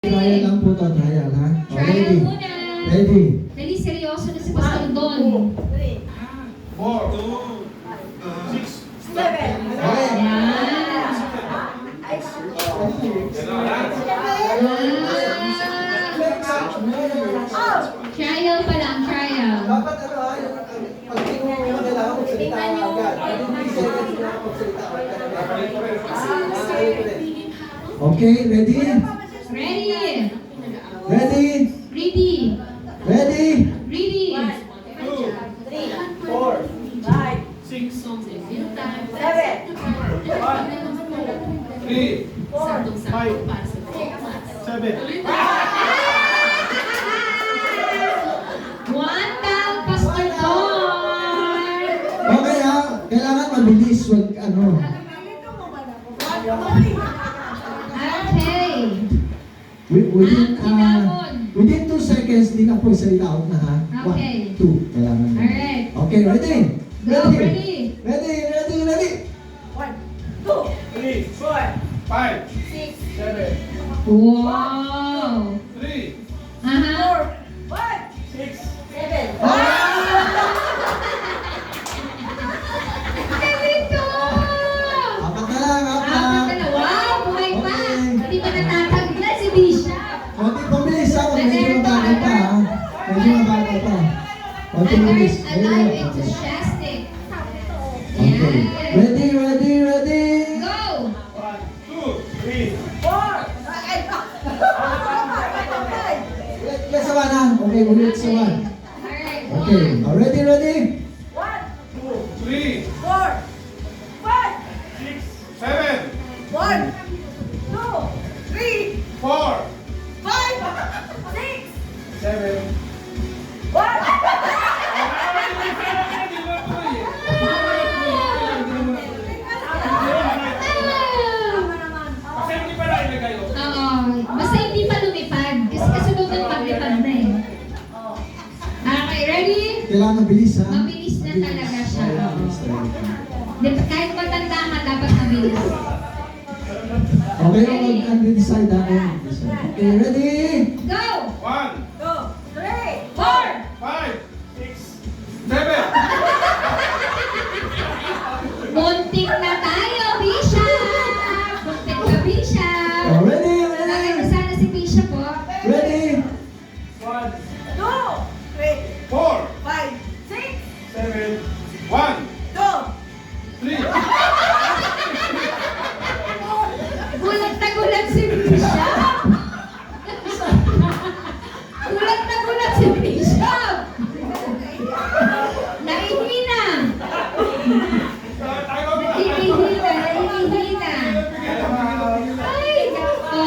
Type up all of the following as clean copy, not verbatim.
Trial lang po to, trial ha? O, Trial ready? muna. Ready? Dali, seryoso na si Pastor Don. 4, 6, 7. Trial pa lang, trial. Dapat ano ha, pag tinuro mo kailangan magsalita agad. Okay, ready? Ready? Ready? Ready? Ready? Ready? 4, 5, 6, 7, 3, 4, 5, 7. One down, Pastor Don. Okay ha, kailangan mabilis, wag ano. Okay. Within 2 seconds, di ka po salita out na ha. Okay. 1, 2, kailangan. Alright. Okay, ready? Go, ready? Ready, ready, ready. 3, 4, 5, 6, 7, Wow. 3, Aha. 6, Ganito. Apat na lang, Apat na apat. lang. Wow, buhay pa. Okay. Hindi pa natatagla si Bishop. Konti pabilis ha, medyo mabagal pa ha. Medyo mabagal pa. Konti pabilis. I'm enthusiastic. Okay. Yan. Ready, ready, ready. Go. 1, 2, 3, Let's sa one ha. Okay, ulit sa one. Alright. Okay, ready, ready. 3, 6, 7, 4, 7. Kasi hindi pa nailagay ko. Oo. Basta hindi pa lumipad. Kasi kasunod ng paglipad na eh. Okay, ready? Kailangan mabilis ha. Mabilis na talaga siya. Oo, mabilis talaga. Kahit matanda ka, dapat mabilis. Okay, mag-decide ha. Okay, ready? Go! 1, 4! 5, 6, 7. Muntik na tayo, Bishop! Muntik na, Bishop! Oh, ready, Bakit ready. sana si Bishop po? Ready. 1, 4, 7, 1, 3. Gulat na gulat si Bishop! Gulat na gulat si Bishop! Naihina! Naihina! Ay, nako!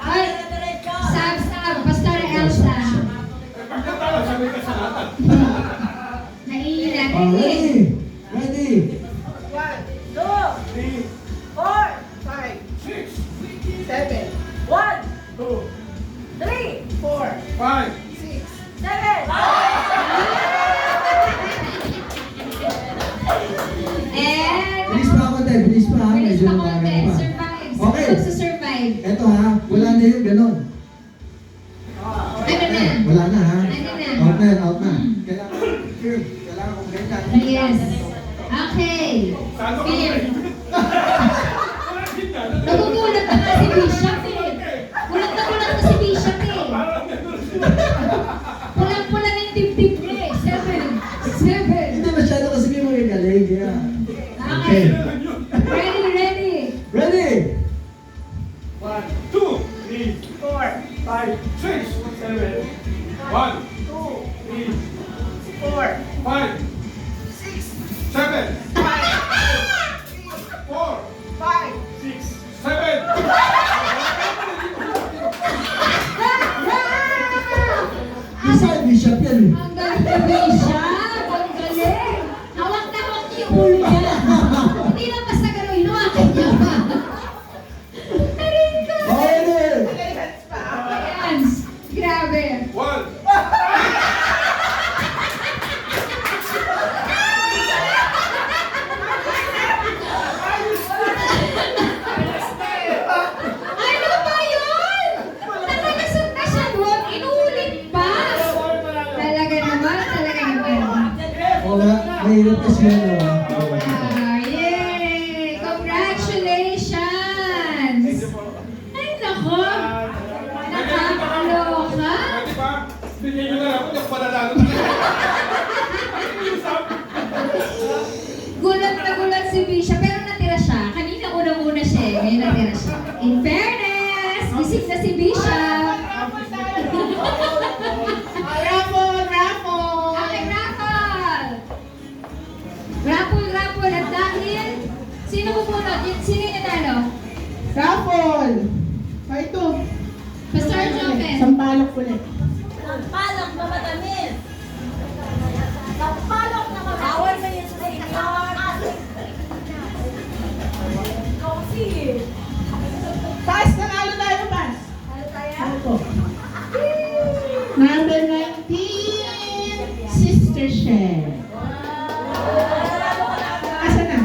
Ay, sab, Pastor Elsa. Sabi ka sa lahat. Naihina. Oh, ready. Ready. 3, 6, 2, 4, 5. And, Bilis pa ako tayo, bilis pa ha. bilis Medyo pa mabagal konti. pa. Survive. Okay. Sino survive? Eto ha, wala na yung ganon. Ano na? Wala na ha. Ano na? Out na, out na. Kailangan kong ganyan. Yes. Okay. Saan ka Fear. Wala din ka. Nagugulat na nga si Bishop eh. Gulat na si Bishop eh. Parang ganun. Pulang-pula na yung dibdib niya eh. 7. Hindi masyado kasi may mga galing. Yeah. Okay. Ready, ready. Ready? 1, 2, 3, 4, 5, 6, 7. 1, 2, 3, 4, 5, 6, 7. 4, 6, 7. Decide, Bishop yan eh. Ang galing ni Bishop. Ang galing. Hawak na hawak niya yung ulo niya. Hindi lang basta gano'n. Inuwakan niya pa. Galing ka. Okay. Hands. Grabe. 1. Mahirap kasi ano. Yay! Congratulations! Ay, nako! Nakakaloka! Pwede ba? Bigyan nyo na lang ako, hindi ako panalalo. Gulat na gulat si Bisha, pero natira siya. Kanina unang-una siya eh, ngayon natira siya. In fairness, gising na si Bisha. Raffle! Raffle! Aking raffle! Raffle at dahil, sino pupunod? Sino yung natalo? Raffle! Ay, ito. Pastor Joven. Sampalok ulit. Sampalok na matamis. Sampalok na matamis. Bawal na yun sa senior. Kasi. Pass! Nanalo tayo, pass! Ano tayo? Ano po? Number 19, Sister Shell. Asa na?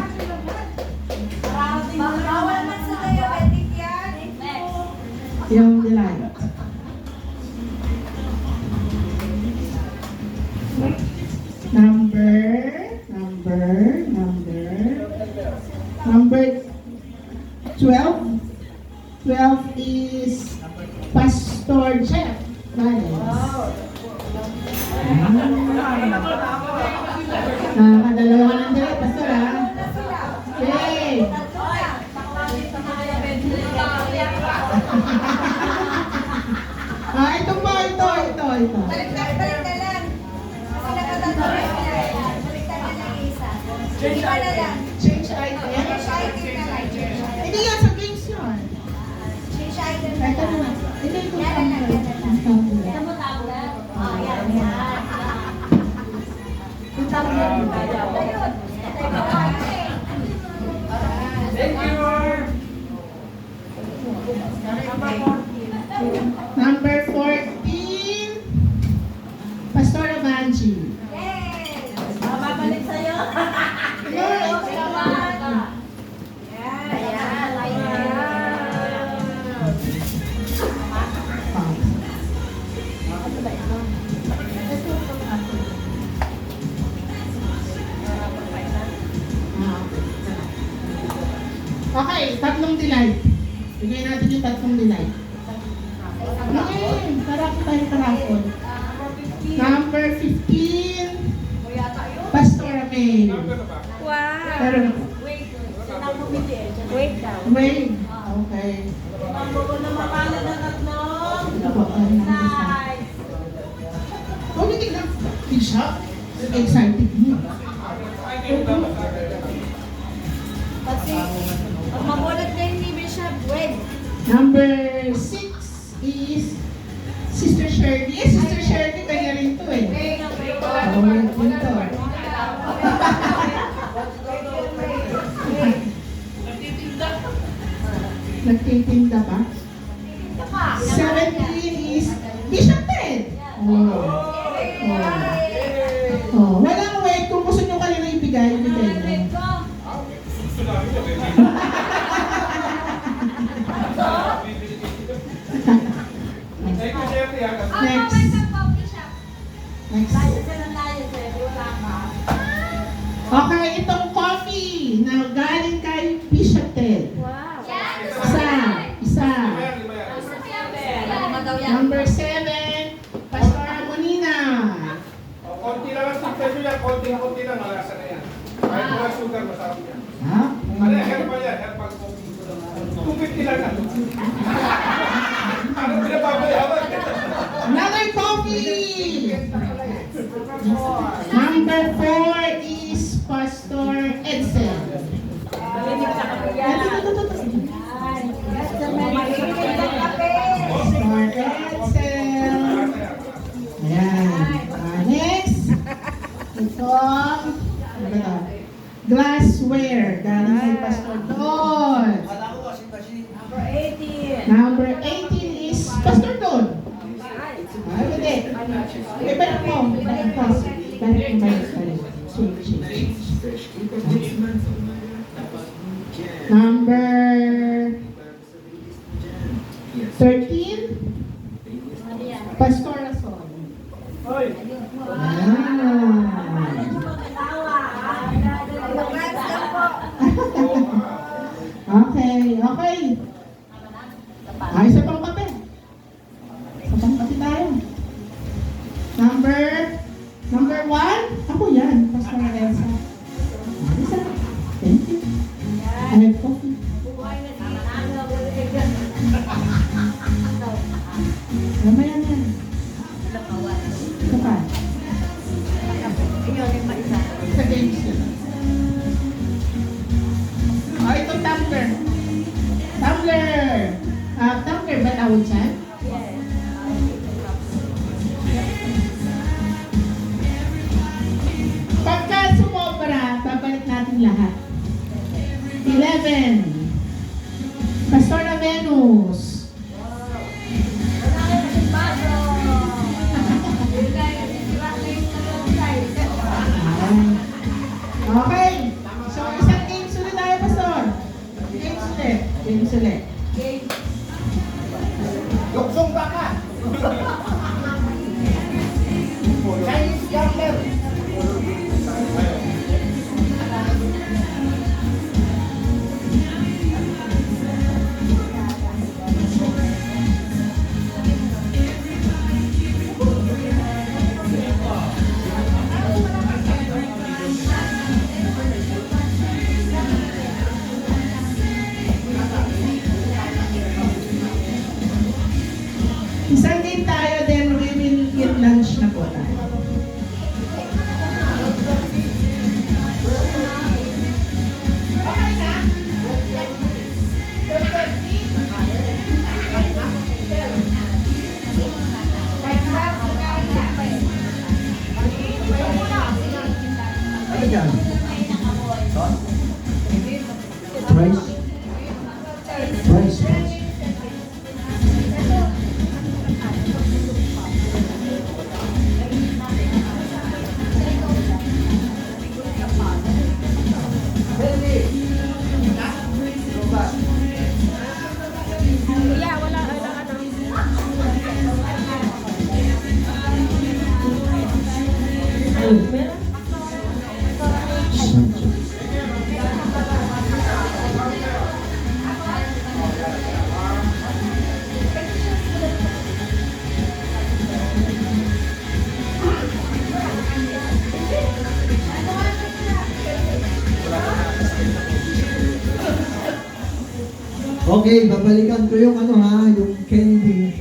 Bawal man sa diabetic yan. Next. Yung delight. Number 12. 12 is Pastor Jeff. Nakakadalawa ng direct, Pastor ha? Yay! Ito po, ito. Baliktad lang. Kasi nakatatapos niya. Baliktad na lang isa. Iba na lang. Change item. Change item na lang. Hindi yan, sa games yun. Change item na Ito lang. naman. Ito yung Yan na lang, yan na lang. tumbler. Yan mo tablet? Oh, yan. Yung tablet mo. Ayun. Thank you. Number 14, Pastor Avanji. Yay! Babalik sa'yo. Yes. Okay, tatlong delight. Bigay natin yung tatlong delight. Okay, tarap tayo tarapon. Number 15, Pastor Amel. Pero, Wait daw. wait. Okay. Ang buko na mapalad na tatlong. Ito po, ay, number Nice. Oh, hindi na. Isha, excited mo. Kasi, pag mabulat na yung ni Bishop, wait. Number 6 is Sister Shirley. Eh, Sister Shirley, kanya rin to eh. Oh, wait dito. Nagtitinda ba? 17 is Bishop Ted. Oh. Oh, walang wait. Kung gusto nyo kanina ibigay nyo. Gusto namin yun, eh. Thank you, Jeffrey. Next. Next. Okay, itong coffee na galing kay Bishop Ted. Isa. Number 7, Pastor Amonina. Konti lang ang success nyo yan. Konti lang. Malasa na yan. Kahit mga sugar, masarap yan. Ha? Ano yan? Herbal yan. Herbal coffee. 250 lang na. Ano pinababayawan? Another coffee. Number 4 is Pastor Edsel. Pastor Edsel. Ayan. Next. Itong, ano ba ito? Glassware. Galing kay Pastor Don. Number 18 is Pastor Don. Ay, hindi. Ibalik mo. Ibalik mo. Number 13, Pastor Rason. Hoy! Ah. Ay, isa pang kape. Isa pang kape tayo. Number 1. Ako yan. Pastor Lorenza. Isa. Thank you. I have coffee. Mamaya na. Ito pa. Sa games yun. Oh, ito tumbler. Tumbler. Tumbler ba tawag dyan? Pagka sumobra, babalik natin lahat. 11. Pastor na Venus. Okay. So, isang games ulit tayo, Pastor. Games ulit. Luksong baka. Chinese gambler. Isang game tayo, then we will eat lunch na po tayo. Okay na? Ano yan? Price? Price. Okay, babalikan ko yung ano ha, yung candy.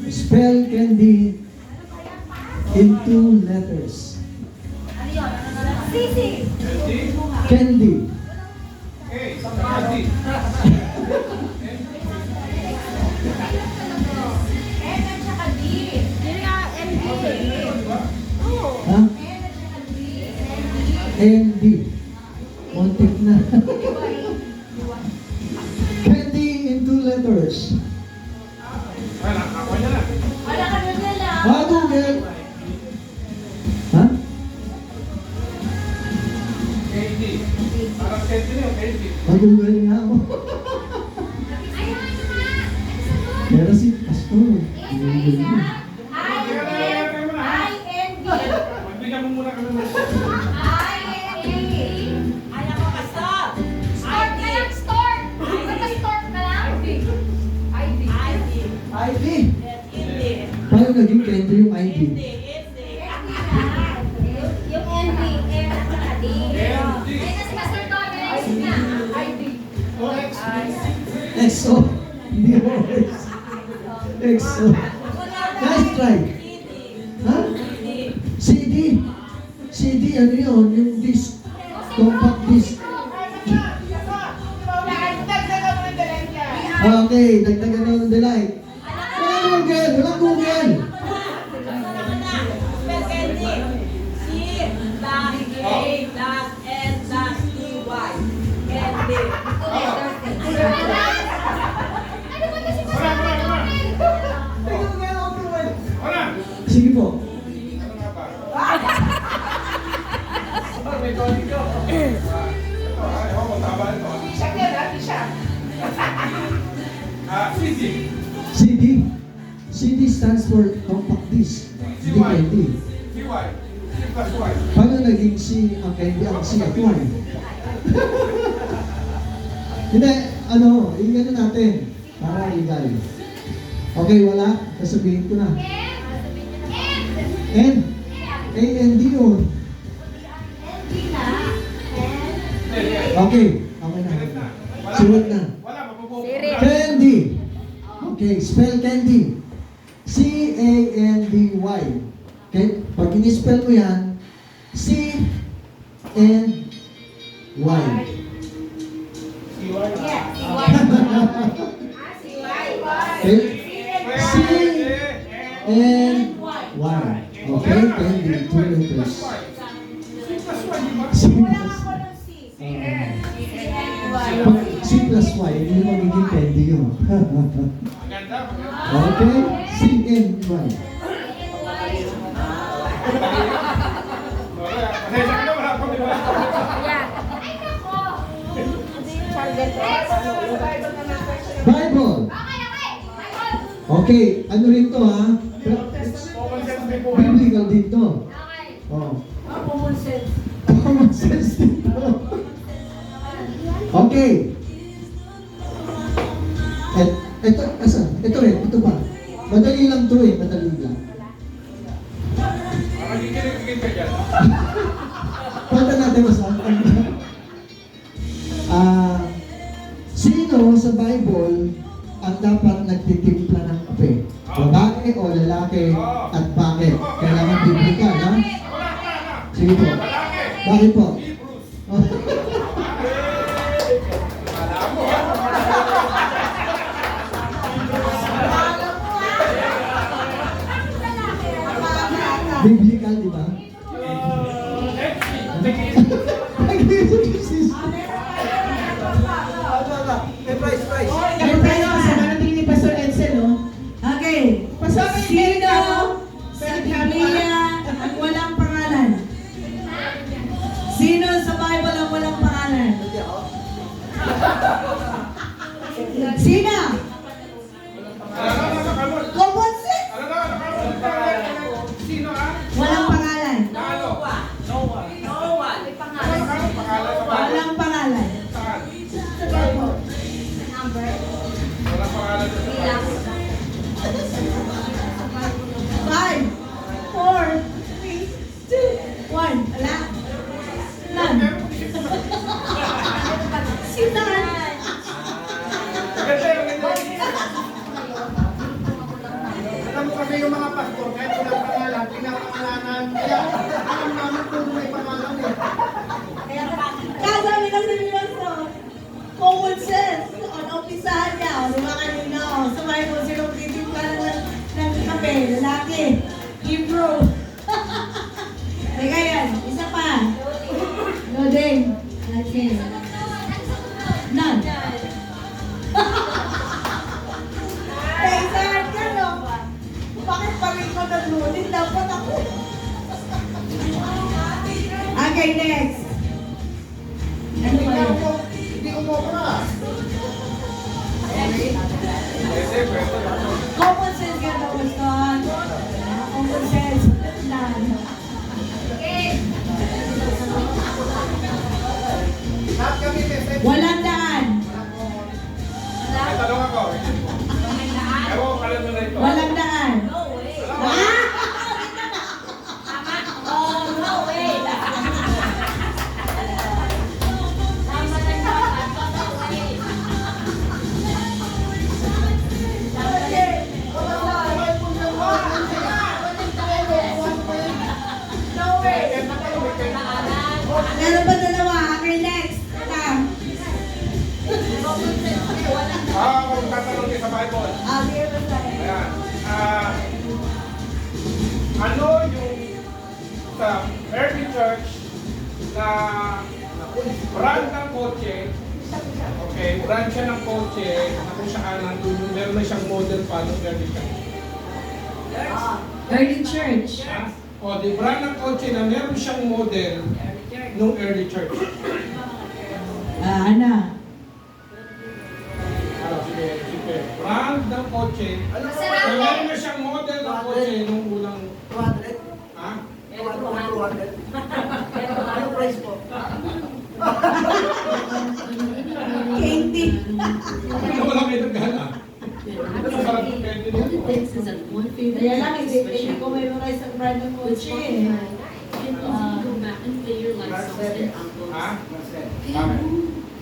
Spell candy in 2 letters. Sisi. Candy. Okay, Andy. N at saka D. Yun nga, ND. Oo. Ha? N at saka D. ND. Kontik na. Candy in 2 letters. Wala, ako na lang. Wala ka nun nila. Ah, Google. Ha? Candy. Parang candy na yun, candy. Mag-Google nga ako. Ayun na. Pero si Pastor. Google niya. Magbigyan mo muna kami ng ID. Paano naging candy yung ID? EXO. Hindi mo EXO. Nice try. Ha? CD. CD, ano yun? Yung disc. Compact disc. Okay, dagdagan na ng delight. Walang Google! Walang Google! Wala! Sige po. Ano nga ba? Oh, may calling ko. Ito, ay, ako, tama ito. CD. CD. CD stands for compact disc. Hindi candy. CY. C plus Y. Paano naging C ang candy ang C at Y? Hindi, ano, yung ano natin. Para legal. Okay, wala? Sasabihin ko na. N. A-N-D yun. Okay. Okay na. Sunod na. Wala, mabubuo. Candy. Okay, spell candy. C-A-N-D-Y. Okay? Pag in-spell mo yan, C-N-Y. Okay? C-N-Y. Okay, candy. 2 letters. C plus C plus Y, hindi magiging candy yun. Maganda. Okay? C-N-Y. Pasensya ka na, wala akong diba? Bible. Okay, ano rin to ha? Common sense din po. Biblical din to. Oh. Common sense din to. Okay. Ito, asan? Ito rin, ito pa. Madali lang to eh, madali lang. Kikinig ka dyan. Punta natin mas sino sa Bible ang dapat nagtitimpla ng kape? Babae o lalaki at bakit? Kailangan biblical, ha? Sige po. Bakit po? Biblical, di ba? Meron tayo sa manating ni Pastor Edsel, no? Okay. Pastor Sino sa sa Biblia ang walang pangalan? Sino sa Bible ang walang pangalan? Sino? Common sense. Sino ah? Walang pangalan. Ano? Walang pangalan. Saan? Number. Walang pangalan sa Bilang. 5, 4, 3, 2, 1. Wala. None. Sino? Alam mo kasi yung mga pastor, kahit walang pangalan, pinapangalanan nila. Alam namin kung may pangalan eh. Kasabi kasi ni Pastor, common sense. Ang umpisahan niya, o di ba kanina, o sa Bible, sinong titimpla ng kape? Lalaki. Hebrew. Teka yan, isa pa. Loading. Lalaki. None. Kaisahan ka, no? Bakit pa rin ko nag-loading? Dapat ako. Okay, next. Ano ba yun? Hindi umobra. Common sense ka daw, Pastor. Common sense. None. Lahat kami message. Walang daan. May tanong ako. Ewan ko pala na ito. Walang daan. Ah! Oh, no way. Tama na yun. No way. Meron pa dalawa. Okay, next. Kung tatanong kayo sa Bible. Ayan. Ano yung sa early church na brand ng kotse, okay, brand siya ng kotse na kung saan nandun, meron na siyang model pa ng early church. Early church. Ha? O, di brand ng kotse na meron siyang model nung early church. Ana. Ano, sige. Brand ng kotse, na meron na siyang model ng kotse nung unang, 200? ha? 200? Anong price po? Candy. Wala may nagana. Ito sa parang depende All it dito. takes is that one favorite Kaya lang, hindi special. ko memorize ang brand ng With kotse. Spotify, you can easily go back and play your live songs and albums. Ha? Kaya kung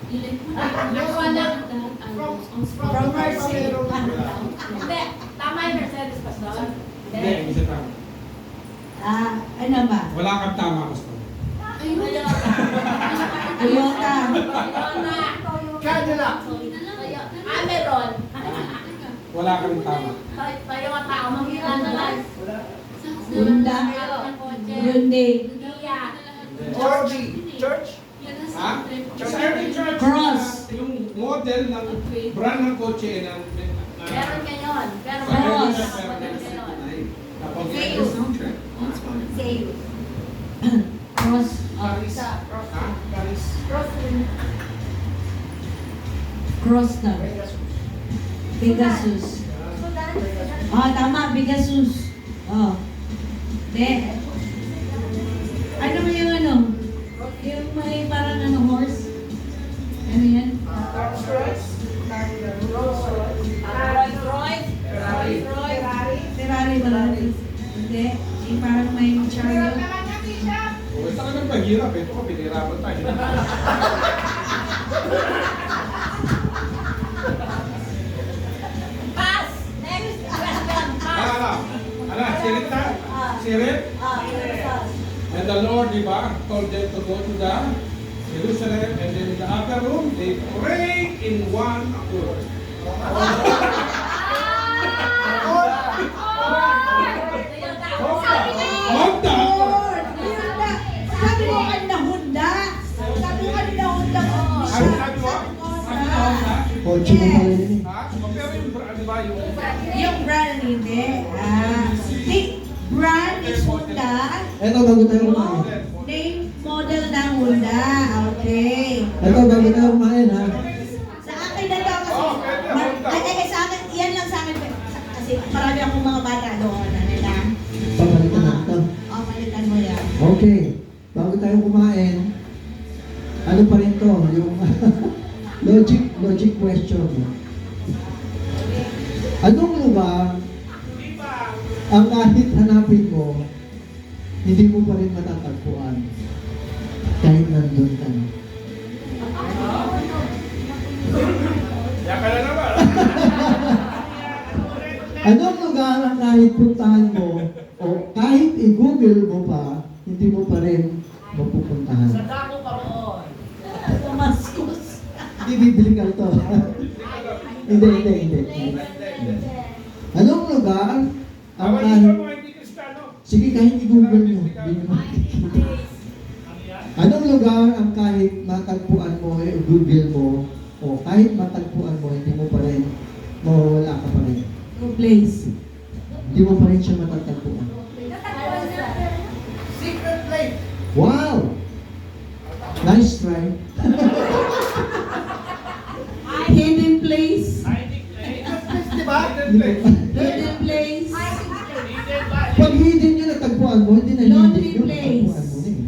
ilike mo na yung live songs and albums on From Spotify. Mercy. Hindi. Tama yung Mercedes, Pastor. Hindi, hindi siya tama. Ano ba? Wala kang tama, Pastor. Ayun. Toyota. Cadillac. Meron. Wala kang tama. Tayo nga tao, mahila na lang. Honda. Hyundai. Kia. Church. Ha? Sa every church, Cross. yung model ng brand ng kotse ng Meron ngayon. Pero Cross. meron ngayon. Tapos, Sales. On Spotify. Sales. Cross. Paris. Ha? Paris. Cross na. Pegasus. Tama, Pegasus. De. Ano mo yung ano? Yung may parang ano, horse? Ano yan? Ferrari ba lang? Hindi. Yung parang may chariot. Oh, ito ka nang pahirap. Ito ka, pinirapan tayo. Pass! Next question. Pass! Ano, sirit na? Sirit? And the Lord, di ba, told them to go to the Jerusalem, and then in the upper room, they pray in one accord. Honda! Sabi mo kanina Honda. Sabi mo kanina Honda. Ano sabi mo? Sabi mo, Honda? Kotse mo pala yun eh. Ha? Pero yung, di ba, yung... Yung brand hindi. The brand is Honda. Eto, bago tayo kumain. Name model ng Honda. Okay. Eto, bago tayo kumain ha. Sa akin na daw kasi. Oh, pwede, Honda. Sa akin, yan lang sa akin. Kasi marami akong mga bata doon. Ano nila? Pabalikan natin. Palitan mo yan. Okay, bago tayo kumain, ano pa rin to, yung logic question. Anong lugar ang kahit hanapin mo, hindi mo pa rin matatagpuan kahit nandun ka na? Yan ka na naman. Anong lugar ang kahit puntahan mo o kahit i-google mo pa, hindi mo pa rin mapupuntahan? Dako pa roon. Damascus. Hindi biblical to. Hindi. Anong lugar ang Tawag kahit... dito mga hindi Kristiyano. Sige, kahit i-google nyo. Hindi nyo makikita. Anong lugar ang kahit matagpuan mo, i-google mo, o kahit matagpuan mo, hindi mo pa rin, mawawala ka pa rin. No place. Hindi mo pa rin siya matatagpuan. Secret place. Wow! Nice try. Hidden place. Di ba? Hidden place. Pag hidden nyo natagpuan mo, hindi na Lonely hidden yun, place. natagpuan mo na eh.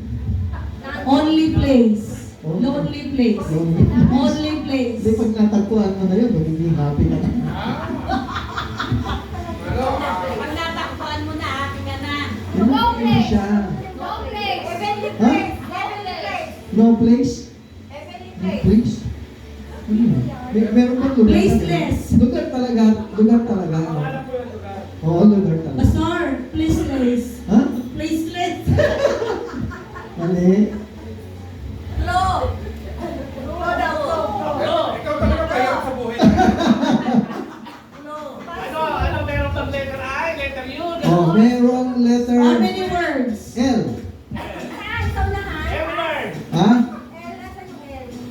Only place. Lonely place. Lonely. Only place. Hindi, pag natagpuan mo na yun, magiging happy ka na. Pag natakbuhan mo na, happy ka na. Hindi siya. No place. Ha? No place? Heavenly No place? Meron bang lugar? Placeless. Lugar talaga. Lugar talaga. ano? Oo, lugar talaga. Pastor, placeless. Ha? Placeless. Mali. Flow. Ikaw talaga mahirap sa buhay. Ano, meron kang letter I, letter U, Oh, merong letter How many words? L. Edward. Ha?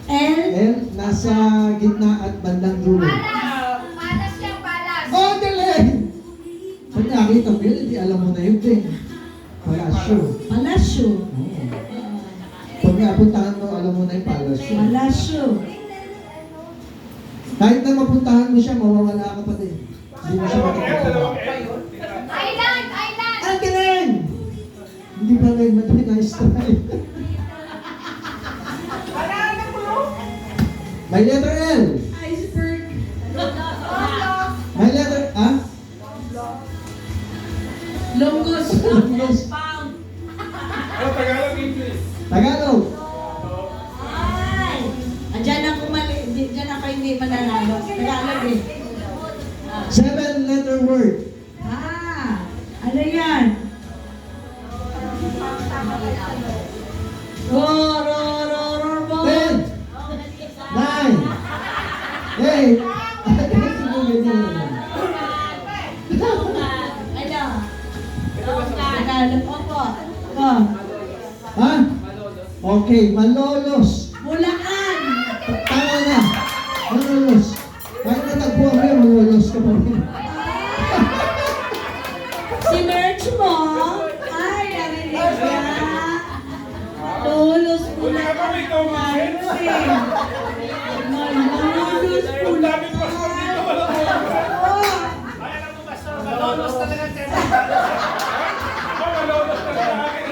L. L, nasa gitna at bandang dulo. Oh, galing! Pag nakita mo yun, hindi alam mo na yun din. Palasyo. Palasyo. Oo. Pag napuntahan mo, alam mo na yung palasyo. Palasyo. Kahit na mapuntahan mo siya, mawawala ka pa din. Hindi mo siya Dalawang L, makikita. dalawang L. Ang galing! Hindi ba rin madali na style? May letter L. Iceberg. May Longos. Longos. Pound. Ano Tagalog, English? Tagalog. Ay! Diyan ako diyan ako hindi mananalo. Tagalog eh. 7-letter word. Ano yan? Ro. 10, 9, 8. Tagalog opo. Oh. Ha? Okay, malolos. Bulacan. Tama na. Malolos. Kahit natagpuan mo yun, malolos ka pa rin. Si Merch mo. Ay, narinig niya. Tulos Wala ka Bulacan. may kaumahin. Malolos Ang daming pastor dito, wala ko. Oh. Malolos talaga tayo. Ako, malolos na sa akin.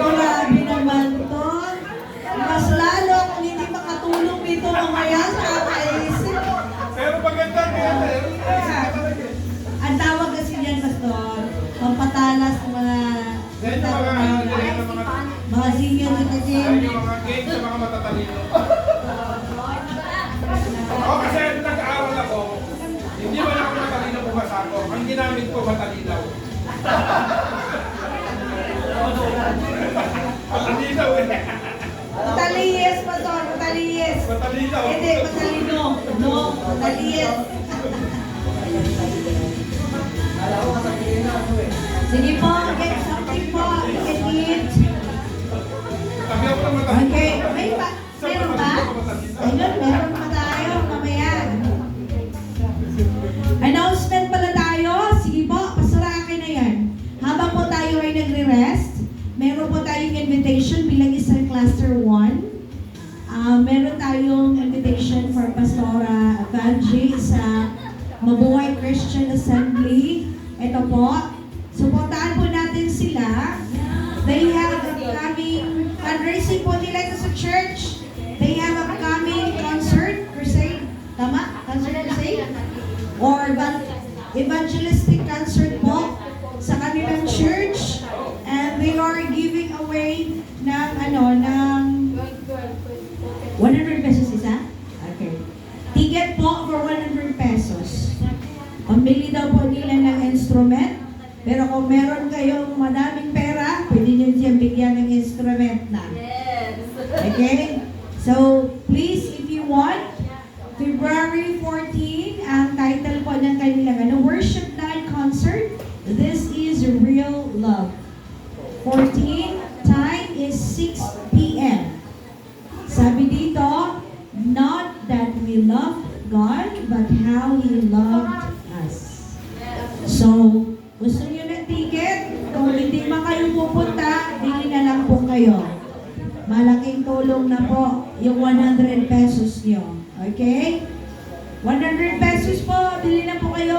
Grabe naman to. Mas lalo kung hindi makatulong dito mamaya sa kakaisip. Pero maganda kaya Ang tawag kasi yan, Pastor, pampatalas ng mga mga senior citizen. yung mga game sa mga matatalino. Ako kasi nag-aaral ako, hindi man ako matalino bumasa ko. Ang ginamit ko matalinaw. Matalinaw eh. Mataliyes, Pastor, mataliyes. Matalinaw. Hindi, matalino. No, mataliyes. Sige po, get something po. You can eat. Sabi ako ng matalino. Okay, may pa? Meron ba? Ayun, meron pa tayo. Mamaya. Announcement pala tayo. Sige po, pasurakin na yan. Habang po tayo ay nagre-rest, meron po tayong invitation bilang isang cluster 1. Meron tayong invitation for Pastora Vanji sa Mabuhay Christian Assembly. Ito po, suportahan po natin sila. They have upcoming fundraising po nila ito sa church. They have upcoming concert, crusade. Tama? Concert, crusade? Or evangelistic concert po sa kanilang church. And they are giving away ng 100 pesos isa? Okay. Ticket po for 100 pesos. Pambili daw po nila ng instrument. Pero kung meron kayong madaming pera, pwede nyo siyang bigyan ng instrument na. Yes. Okay? So, please, if you want, February 14, ang title po ng kanilang worship night concert, This is Real Love. 14, time is 6 p.m. Sabi dito, not that we loved God, but how He loved us. So, gusto niyo ng ticket? Kung hindi man kayo pupunta, bili na lang po kayo. Malaking tulong na po yung 100 pesos niyo. Okay? 100 pesos po, bili na po kayo.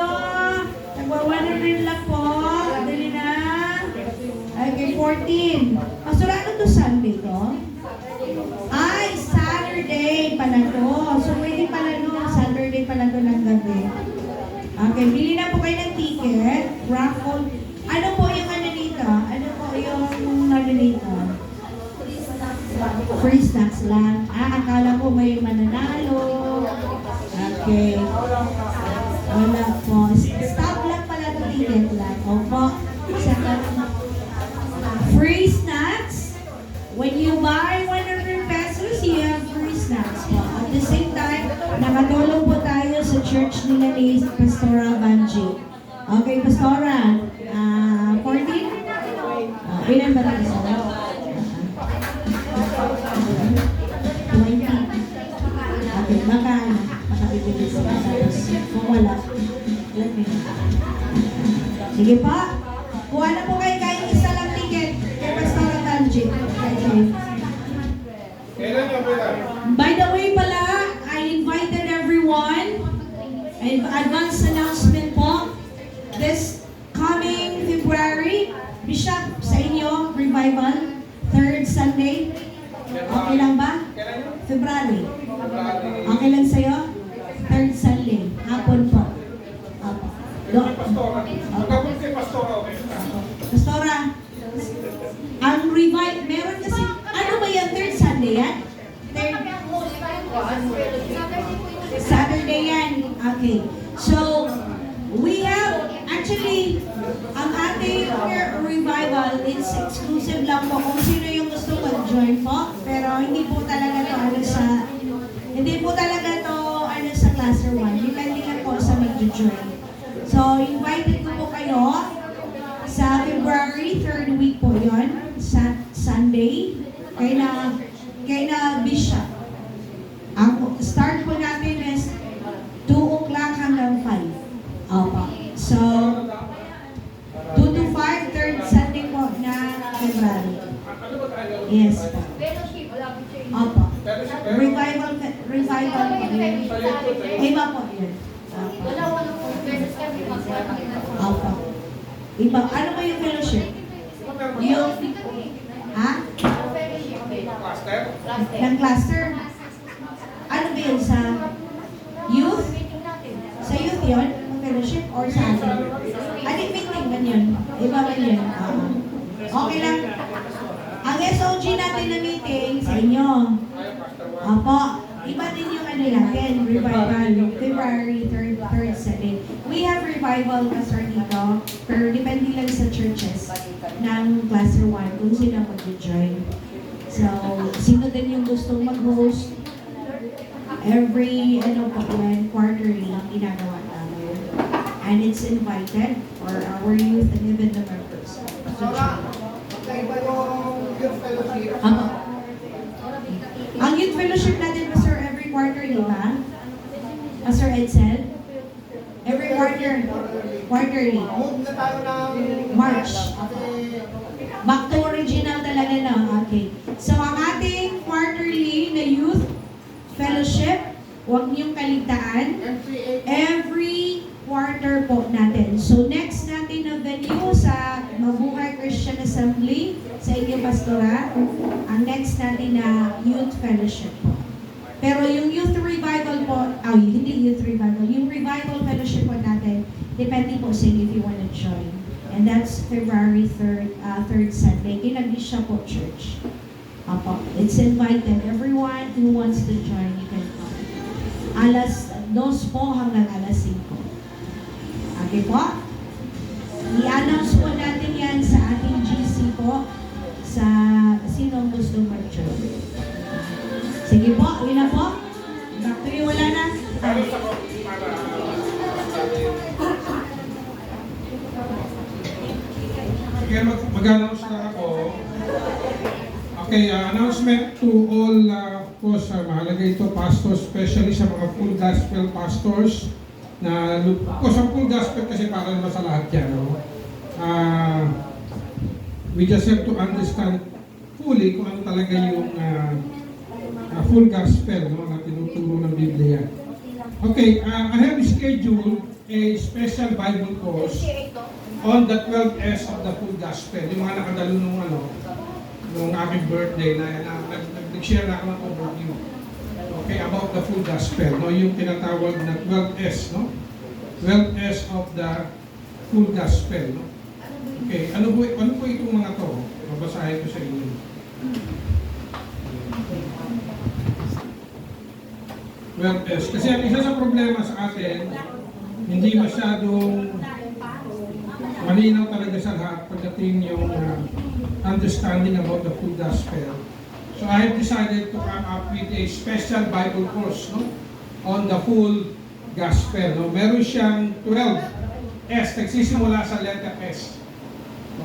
Tagwa 100 lang po. Bili na. Okay, 14. Pastor, ano to Sunday to? Ay, Saturday pala to. So, pwede pala no. Saturday pala to ng gabi. Okay, bili na po kayo ng ticket. Raffle. Ano po yung ano dito? Ano po yung ano dito? Free snacks lang. Akala ko may mananalo. Okay. Wala po. Stop lang pala ng ticket lang. Opo. Free snacks. When you buy 100 pesos, you have free snacks po. At the same time, nakatulong po tayo sa church nila ni Pastora Vanji. Okay, Pastora. 14? Ilan ba tayo sa 20. Okay, baka makabibigay sila sa kung wala, let me know. Sige pa. Kuha na po kayo kahit isa lang ticket kay Pastora Vanji. Okay. Kailan nyo ba yan? By the way pala, I invited everyone. Advance announcement po. This coming February, Bishop, sa inyo, revival, 3rd Sunday. Okay lang ba? Kailan nyo? February. February. Okay lang sa'yo? 3rd Sunday. Hapon po. Opo. Pastor, Okay. So, we have, actually, ang ating revival, it's exclusive lang po kung sino yung gusto mag-join po. Pero hindi po talaga to ano sa cluster 1. Depende lang po sa mag-join. So, invited ko po kayo sa February 3rd week po yon, sa Sunday, kay na Bishop. Ang start po natin is 2 o'clock hanggang 5. Opo. So, 2 to 5, third Sunday po na February. Ano ba tayo? Yes po. Fellowship, wala po siya. Opo. Fellowship, Revival po yun. Iba po yun. Opo. Wala po versus kami magkakita. Opo. Iba. Ano ba yung fellowship? Yung, ha? Pastor? Ng cluster? Ano ba yun sa youth? Sa youth yun? Ang fellowship or sa atin? Ano yung meeting ba yun? Iba ba yun? Okay lang. Ang SOG natin na meeting sa inyo. Ay, Pastor Juan. Opo. Iba din yung ano natin, revival, February 3rd Sunday. We have revival pastor dito, pero depende lang sa churches ng cluster 1 kung sino mag-join. So, sino din yung gustong mag-host? Every, quarterly, ginagawa namin. And it's invited for our youth and even the members. Sora, magkaiba yung youth fellowship. Ang youth fellowship natin, Pastor, every quarter, di ba? Pastor Edsel? Every quarterly. Move na tayo ng March. Kasi Back to original talaga na. Okay. So, ang ating quarterly na youth fellowship, huwag niyong kaligtaan. MCA. Every quarter po natin. So, next natin na venue sa Mabuhay Christian Assembly sa inyong pastora. Ang next natin na youth fellowship po. Pero yung youth revival po, hindi youth revival, yung revival fellowship po natin, depende po sa inyo if you want to join. And that's February 3rd Sunday. Kinag-Bishop po Church. Apo. It's invited. Everyone who wants to join, you can come. Alas 2 po hanggang alas 5. Okay po? I-announce po natin yan sa ating GC po sa sinong gusto mag-join. Sige po, yun na po. Back to you, wala na. Halos ako para sige, mag-announce lang ako. Okay, announcement to all, of course, mahalaga ito, pastors, especially sa mga full gospel pastors, na, of course, ang full gospel kasi para naman sa lahat yan, no? We just have to understand fully kung ano talaga yung full gospel, no, na tinuturo ng Biblia. Okay, I have scheduled a special Bible course on the 12S of the full gospel. Yung mga nakadalo nung nung aking birthday na nag-share na ako ng overview. Okay, about the full gospel, no, yung tinatawag na 12S, no? 12S of the full gospel, no? Okay, ano po itong mga to? Babasahin ko sa inyo. Well, yes. Kasi ang isa sa problema sa atin, hindi masyadong malinaw talaga sa lahat pagdating yung understanding about the full gospel. So I have decided to come up with a special Bible course, no, on the full gospel. No? Meron siyang 12 S, nagsisimula sa letter S.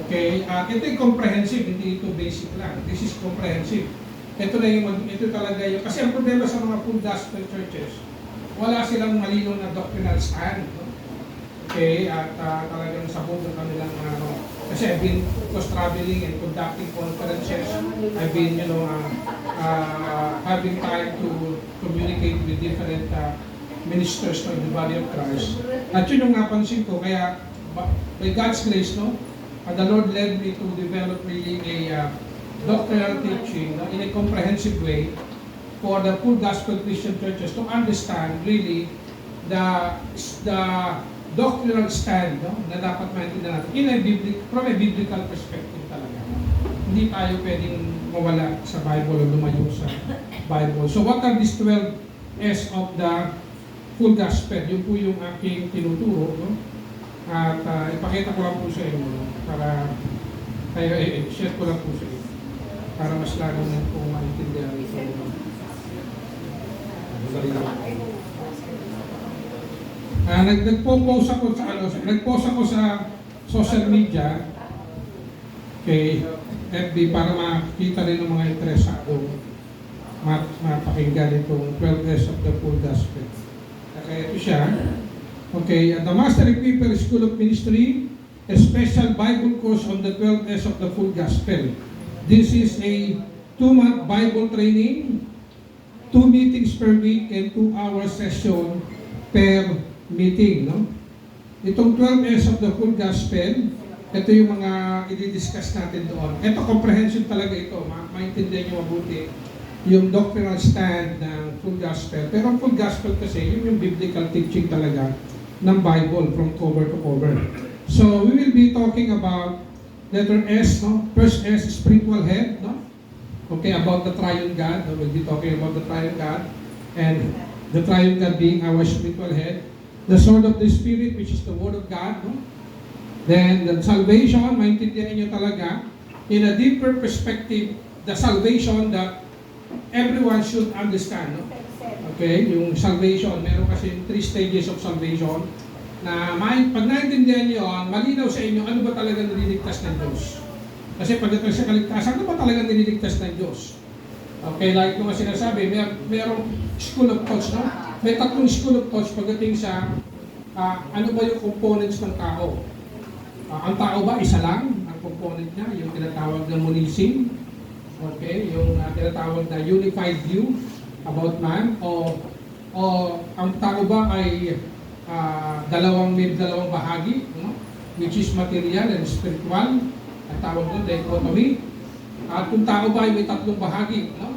Okay, ito yung comprehensive, hindi ito basic lang. This is comprehensive. Ito talaga yung, kasi ang problema sa mga full gospel churches, wala silang malinaw na doctrinal stand. No? Okay, at talagang sabog ng kanilang, kasi I've been, of course, traveling and conducting conferences. I've been, having time to communicate with different ministers in the body of Christ. At yun yung napansin ko, kaya by God's grace, no, the Lord led me to develop really a doctrinal teaching, no, in a comprehensive way for the full gospel Christian churches to understand really the doctrinal stand, no, na dapat maintindihan natin from a biblical perspective talaga. Hindi tayo pwedeng mawala sa Bible o lumayo sa Bible. So what are these 12 S of the full gospel. Yun po yung aking tinuturo, no? At ipakita ko lang po sa inyo, no? Para kaya share ko lang po sa inyo para mas lalo na po maintindihan ito. Nagpo-post ako sa social media kay FB para makita rin ng mga interesado mapakinggan itong 12 Days of the Full Gospel. Kaya ito siya. Okay, at the Master Equiper School of Ministry, a special Bible course on the 12 Days of the Full Gospel. This is a 2-month Bible training, 2 meetings per week, and 2-hour session per meeting. No? Itong 12 Days of the Full Gospel, ito yung mga i-discuss natin doon. Ito, comprehensive talaga ito. Maintindihan nyo mabuti yung doctrinal stand ng Full Gospel. Pero ang Full Gospel kasi, yun yung biblical teaching talaga ng Bible from cover to cover. So, we will be talking about letter S, no? First S, spiritual head, no? Okay, about the triune God. No? We'll be talking about the triune God. And the triune God being our spiritual head. The sword of the Spirit, which is the Word of God, no? Then, the salvation, maintindihan nyo talaga, in a deeper perspective, the salvation that everyone should understand, no? Okay, yung salvation, meron kasi 3 stages of salvation na pag naintindihan nyo yun, malinaw sa inyo ano ba talaga nililigtas ng Diyos. Kasi pagdating sa kaligtasan, ano ba talaga nililigtas ng Diyos? Okay, like ko nga sinasabi, merong school of thoughts, no? May 3 school of thoughts pagdating sa ano ba yung components ng tao. Ang tao ba, isa lang ang component niya, yung tinatawag na monism. Okay, yung tinatawag na unified view about man, o ang tao ba ay may dalawang bahagi, no? Which is material and spiritual, ang tawag doon dichotomy. At kung tao ba ay may 3 bahagi, no?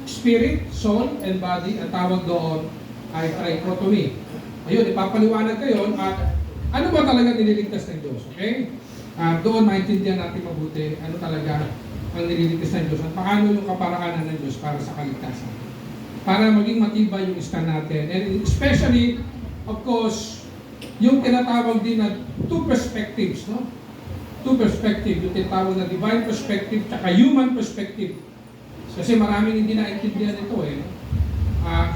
Spirit, soul, and body, ang tawag doon ay trichotomy. Ayun, ipapaliwanag kayo at ano ba talaga nililigtas ng Diyos, okay? Doon maintindihan natin mabuti ano talaga ang nililigtas ng Diyos at paano yung kaparaanan ng Diyos para sa kaligtasan. Para maging matibay yung stand natin. And especially, of course, yung tinatawag din na 2 perspectives, no? 2 perspective, yung tinatawag na divine perspective at human perspective. Kasi maraming hindi naintindihan ito eh.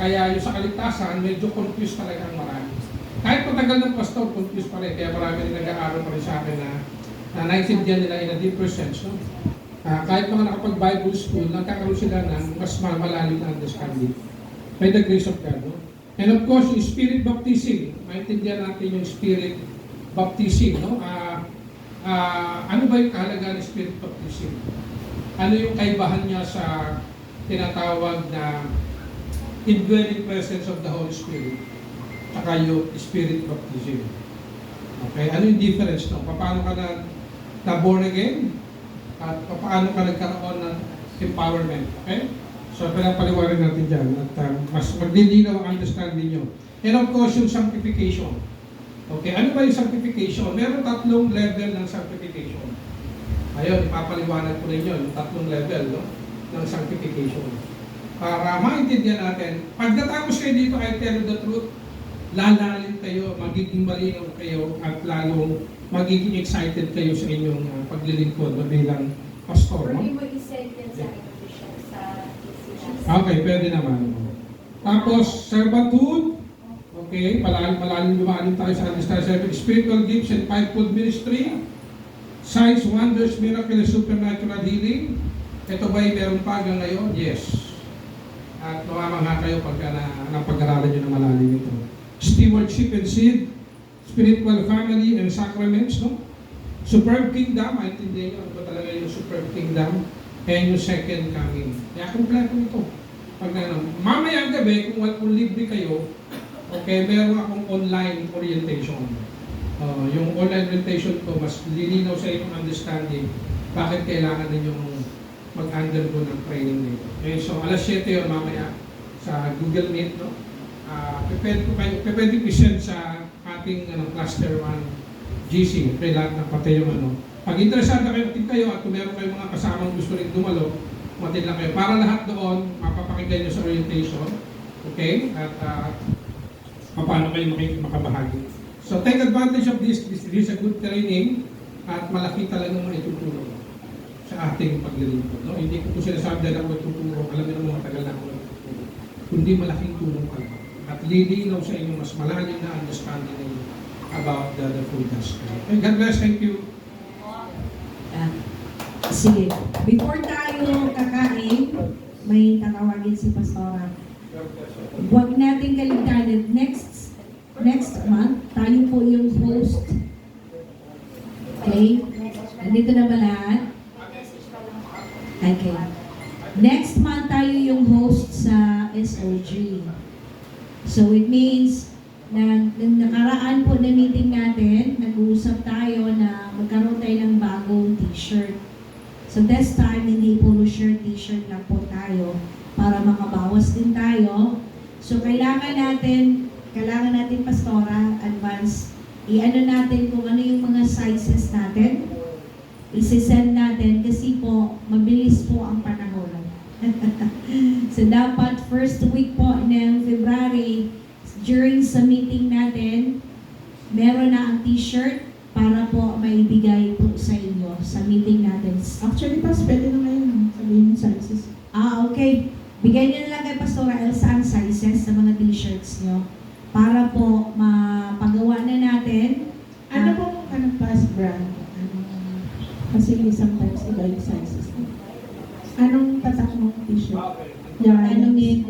Kaya yung sa kaligtasan, medyo confused talaga ang marami. Kahit matagal ng pastor, confused pa rin. Kaya marami rin nag-aaral pa rin sa akin na naintindihan nila in a deeper sense, no? Kahit mga nakapag-Bible school, nagkakaroon sila ng mas malalim na understanding by the grace of God. No? And of course, yung spirit baptism, maintindihan natin yung spirit baptism. No? Ano ba yung kahalagaan ng spirit baptism? Ano yung kaibahan niya sa tinatawag na indwelling presence of the Holy Spirit saka yung spirit baptism? Okay, ano yung difference? No? Paano ka na born again? At paano ka nagkaroon ng empowerment. Okay? So, pinapaliwanag natin dyan at mas maglilinaw ang understanding nyo. And of course, yung sanctification. Okay, ano ba yung sanctification? Meron 3 level ng sanctification. Ayun, ipapaliwanag ko rin yun, yung 3 level, no, ng sanctification. Para maintindihan natin, pag natapos kayo dito, I tell you the truth, lalalim kayo, magiging malinaw kayo, at lalong magiging excited kayo sa inyong paglilingkod bilang pastor. No? Pwede mo i-send yan sa official sa Okay, pwede naman. Tapos, servanthood. Okay, malalim lumalim tayo sa understanding. Spiritual gifts and fivefold ministry. Signs, wonders, miracles, supernatural healing. Ito ba'y meron pa hanggang ngayon? Yes. At mamamangha kayo pagka napag-aralan nyo na malalim ito. Stewardship and seed. Spiritual family and sacraments, no? Superb kingdom, maintindihan nyo ano ba talaga yung superb kingdom, and yung second coming. Kaya kompleto ito. Mamayang gabi, kung libre kayo, okay, meron akong online orientation. Yung online orientation ko, mas lilinaw sa inyong understanding bakit kailangan ninyong mag-undergo ng training nito. Okay, so alas 7 yun mamaya sa Google Meet, no? Pwede ko i-send sa ating cluster 1 GC, okay, lahat ng pati yung ano. Pag interesado kayo at kung meron kayong mga kasamang gusto rin dumalo, matid lang kayo. Para lahat doon, mapapakinggan nyo sa orientation, okay? At paano kayo makabahagi. So take advantage of this. This is a good training at malaki talagang maitutulong sa ating paglilingkod. No? Hindi ko po sinasabi dahil ako nagtuturo, alam niyo naman matagal na ako nagtuturo. Kundi malaking tulong talaga. At lilinaw sa inyo mas malalim na understanding ninyo about the food gospel. Okay, God bless, thank you. Sige, before tayo kakain, may tatawagin si Pastora. Huwag natin kaligtanin. Next month, tayo po yung host. Okay? Nandito na ba lahat? Okay. Next month, tayo yung host sa SOG. So, it means na nung nakaraan po na meeting natin, nag-uusap tayo na magkaroon tayo ng bagong t-shirt. So this time, hindi puro shirt, t-shirt lang po tayo para makabawas din tayo. So kailangan natin Pastora, advance, i-ano natin kung ano yung mga sizes natin. Isi-send natin kasi po, mabilis po ang panahon. So dapat first week po ng February, during sa meeting natin, meron na ang t-shirt para po maibigay po sa inyo sa meeting natin. Actually, pas, pwede na ngayon. Sabihin yung sizes. Okay. Bigay niyo na lang kay Pastora Elsa ang sizes sa mga t-shirts nyo para po mapagawa na natin. Ano pong pas brand? Kasi sometimes iba yung sizes. Anong tatak mong t-shirt? Tanungin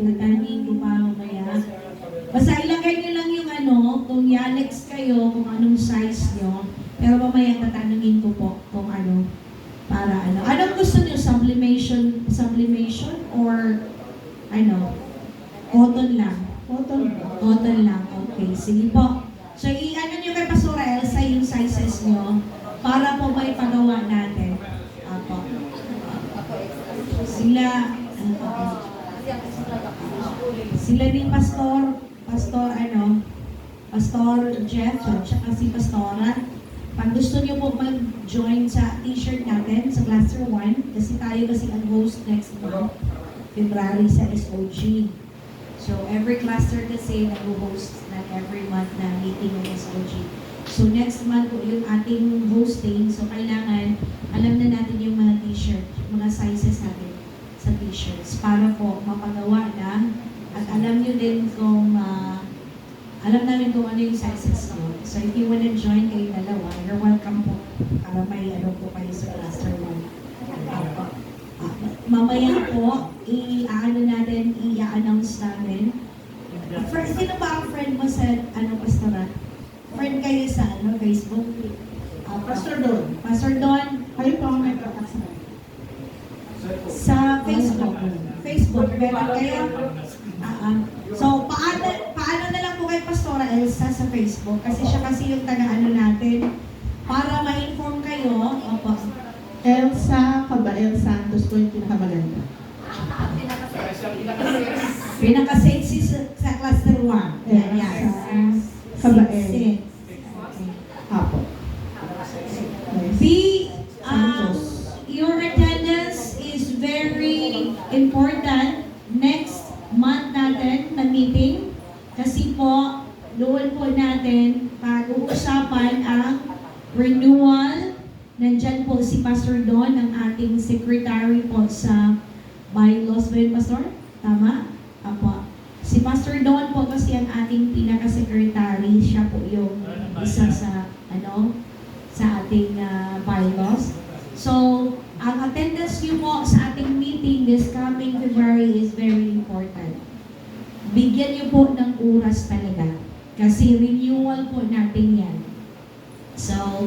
ko pa mamaya. Basta ilagay niyo lang yung kung Yalex kayo, kung anong size nyo. Pero mamaya tatanungin ko po kung ano, para ano. Anong gusto niyo? Sublimation or cotton lang? Cotton lang, okay. Sige po. So, i-ano niyo kay Pastora Elsa yung sizes nyo para po may pagawa natin. Apo. Sila ni Pastor Jeff, at saka si Pastora. Pag gusto niyo po mag-join sa t-shirt natin sa Cluster 1, kasi tayo ang host next month, February sa SOG. So, every cluster kasi nag-host na every month na meeting ng SOG. So, next month po yung ating hosting. So, kailangan alam na natin yung mga t-shirt, mga sizes natin sa t-shirts para po mapagawa na at alam nyo din kung alam namin kung ano yung sizes nyo. So, if you wanna join kayo dalawa, you're welcome po para may po kayo sa cluster 1. Mamaya po, i-announce namin. Sino ba ang friend mo sa Pastora? Friend kayo sa Facebook? Pastor Don. Pastor Don, Kayo po ang may tatak sa akin. sa Facebook, meron kayo? So, paano na lang po kay Pastora Elsa sa Facebook? Kasi siya yung taga-ano natin. Para ma-inform kayo, Elsa Cabael Santos po yung pinakamaganda. pinaka-sexy sa cluster 1. Yan. Cabael. Sexy. Apo. Your attendance is very important next month natin na meeting kasi po doon po natin pag-uusapan ang renewal. Nandyan po si Pastor Don, ang ating secretary po sa bylaws ba yun, Pastor? Tama? Apo. Si Pastor Don po kasi ang ating pinaka-secretary. Siya po yung isa sa ating bylaws. So, ang attendance niyo po sa ating meeting this coming February is very important. Bigyan niyo po ng oras talaga. Kasi renewal po natin yan. So,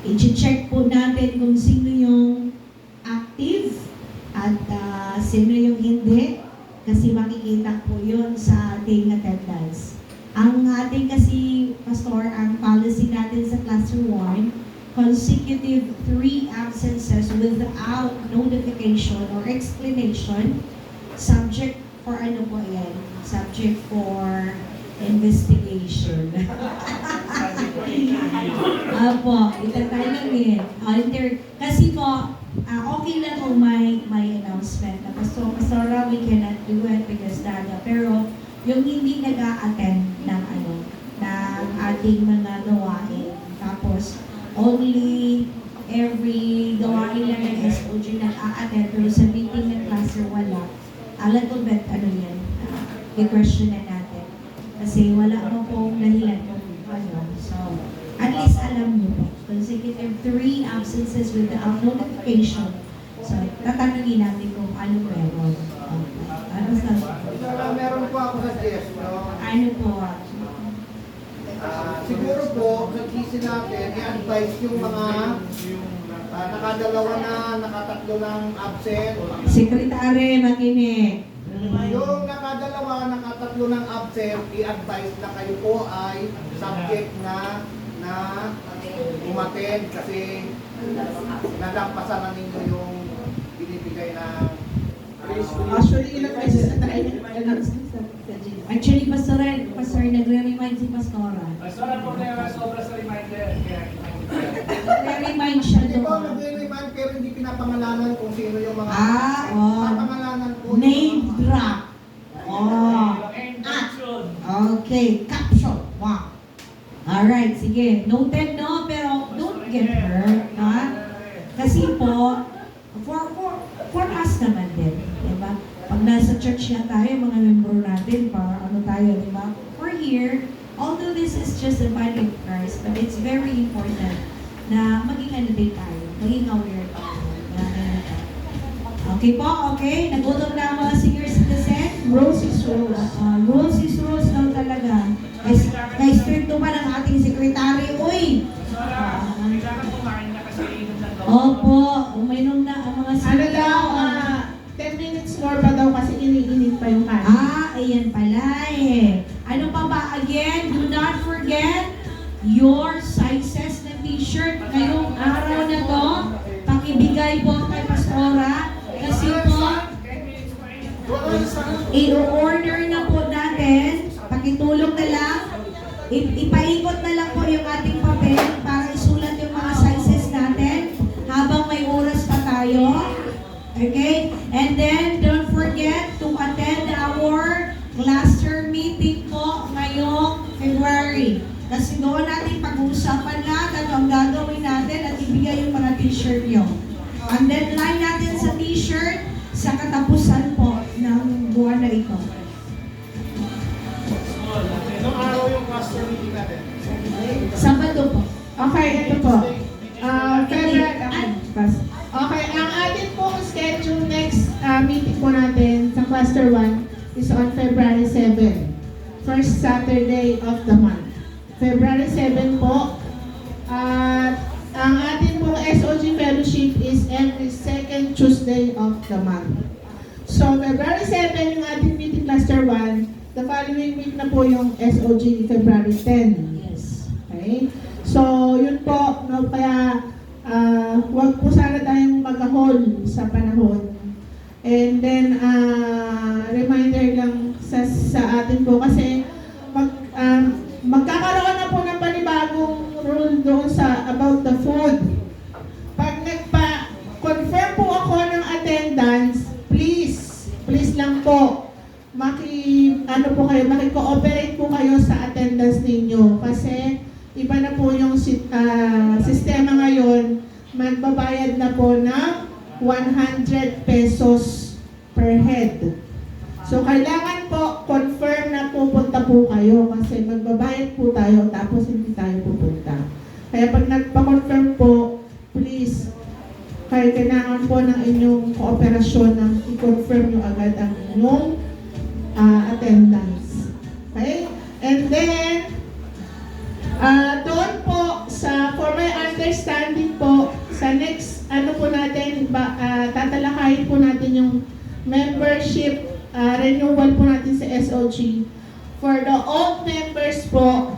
i-check po natin kung sino yung active at sino yung hindi. Kasi makikita po yun sa ating attendance. Ang ating kasi, Pastor, ang policy natin sa Cluster 1, consecutive 3 absences without notification or explanation, subject for subject for investigation. Apo, itatanong kasi po, okay lang kung may announcement na Pastora, we cannot do it because pero yung hindi nag-a-attend ng ating mga gawain. Tapos, only every gawain lang ng SOG na a-attend, pero sa meeting ng cluster wala. A little bit, ano yan, i-question na natin. Kasi wala mo pong dahilan kung ano. So, at least alam nyo po. Consecutive 3 absences without notification. So, tatanungin natin kung ano meron. Okay. Ano sa... Meron po ako suggestion. Ano po? Siguro po, sa GC natin, i-advise yung mga nakadalawa na, nakatatlo ng absent. Sekretary, makinig. Yung nakadalawa, nakatatlo ng absent, i-advise na kayo po ay subject na umattend kasi nalampasan na ninyo yung binibigay na Actually, ilang beses na tayo nag-announce sa GC. Actually, Pastor, nagre-remind si Pastora. Basta ang problema, sobra sa reminder. Kaya Nagre-remind siya Hindi po, doon. nag-remind pero hindi pinapangalanan kung sino yung mga papangalanan po. Name drop. Oh. Okay, caption. Wow. Alright, sige. Noted, no? Pero don't get hurt, ha? Kasi po, for us naman din, di ba? Pag nasa church na tayo, mga membro natin, para ano tayo, di ba? We're here, although this is just a body of Christ, but it's very important na maging ano din tayo, maging aware tayo. Okay po, okay? Nagutom na ang mga senior citizen? Rose is Rose. Rules is rules lang talaga. Na-stricto pa ng ating sekretary. Uy! kailangan kumain na kasi inom ng gawa. Opo, uminom na ang mga Ano daw, 10 minutes more pa daw kasi iniinit pa yung kanin. Ayan pala eh. Ano pa ba? Again, do not forget your sizes ng t-shirt. Ngayong araw na to, pakibigay po kay Pastora. Kasi po, i-order na po natin. Pakitulong na lang. Ipaikot na lang po yung ating papel para isulat yung mga sizes natin habang may oras pa tayo. Okay? And then, don't forget to attend our cluster meeting po ngayong February. Kasi doon natin pag-uusapan lahat ano ang gagawin natin at ibigay yung mga t-shirt nyo. Ang deadline natin sa t-shirt sa katapusan po ng buwan na ito. Anong araw yung cluster meeting natin? Sabado po. Okay, ito po. Okay, ang atin pong schedule next meeting po natin sa Cluster 1 is on February 7. First Saturday of the month. February 7 po. At ang atin pong SOG fellowship is every second Tuesday of the month. So, February 7 yung ating meeting Cluster 1. The following week na po yung SOG February 10. Yes. Okay? So, yun po, no, kaya wag po sana tayong mag-hold sa panahon. And then, reminder lang sa atin po kasi magkakaroon na po ng panibagong rule doon sa about the food. Pag nagpa-confirm po ako ng attendance, please lang po, maki-cooperate po kayo sa attendance ninyo kasi iba na po yung sistema ngayon, magbabayad na po ng 100 pesos per head. So, kailangan po confirm na pupunta po kayo kasi magbabayad po tayo tapos hindi tayo pupunta. Kaya pag nagpa-confirm po, please, kailangan po ng inyong kooperasyon na i-confirm nyo agad ang inyong attendance. Okay? And then, doon po, for my understanding po, sa next, tatalakayin po natin yung membership renewal po natin sa SOG. For the old members po,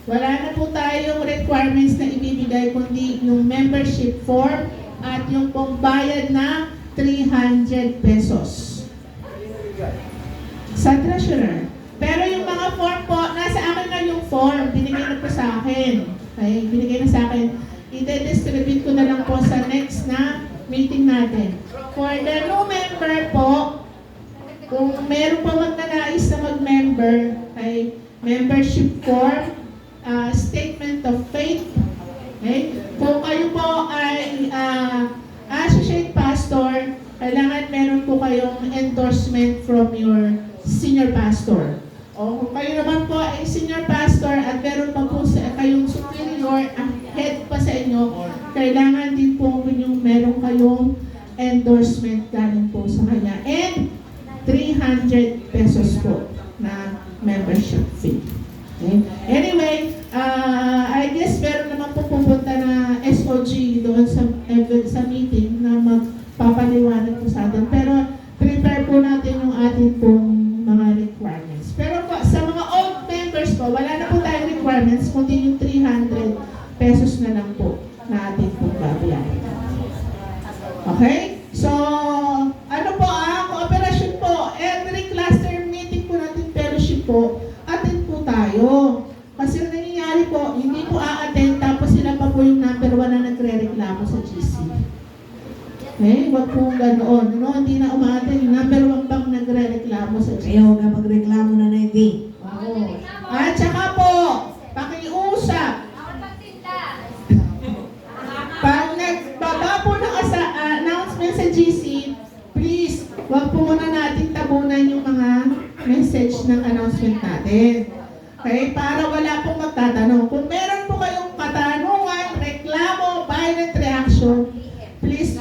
wala na po tayong requirements na ibibigay kundi yung membership form at yung pong bayad na 300 pesos sa treasurer. Pero yung mga form po, nasa akin na yung form, binigay na po sa akin. Okay, binigay na sa akin. I-distribute ko na lang po sa next na meeting natin. For the new member po, kung meron po magnanais na mag-member, ay membership form, kailangan din po yung meron kayong endorsement galing po sa kanya. And 300 pesos po na membership fee. Okay? Anyway, I guess meron naman po pupunta na SOG doon sa meeting na magpapaliwanag po sa atin. Pero prepare po natin yung ating pong mga requirements. Pero po, sa mga old members po, wala na po tayong requirements, kundi yung 300 pesos na lang po na ating pong babayaran. Okay? So, ano po cooperation po, every cluster meeting po natin fellowship po, attend po tayo. Kasi ang nangyayari po, hindi po a-attend, tapos sila pa po yung number 1 na nagre-reklamo sa GC. Okay? Huwag po ganoon. No? Hindi na uma-attend, yung number 1 pang nagre-reklamo sa GC. Kaya huwag na magreklamo na na hindi. Oo. At saka po, pakiusap, pag nagbaba po ng announcement sa GC, please, wag po muna natin tabunan yung mga message ng announcement natin. Okay? Para wala pong magtatanong. Kung meron po kayong katanungan, reklamo, violent reaction, please,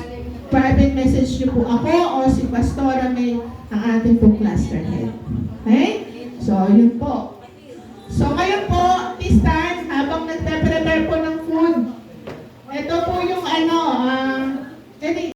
private message niyo po ako o si Pastora May, ang ating pong cluster head. Okay? So, yun po. So, ngayon po, this time, habang nagpe-prepare po ng food, ito po yung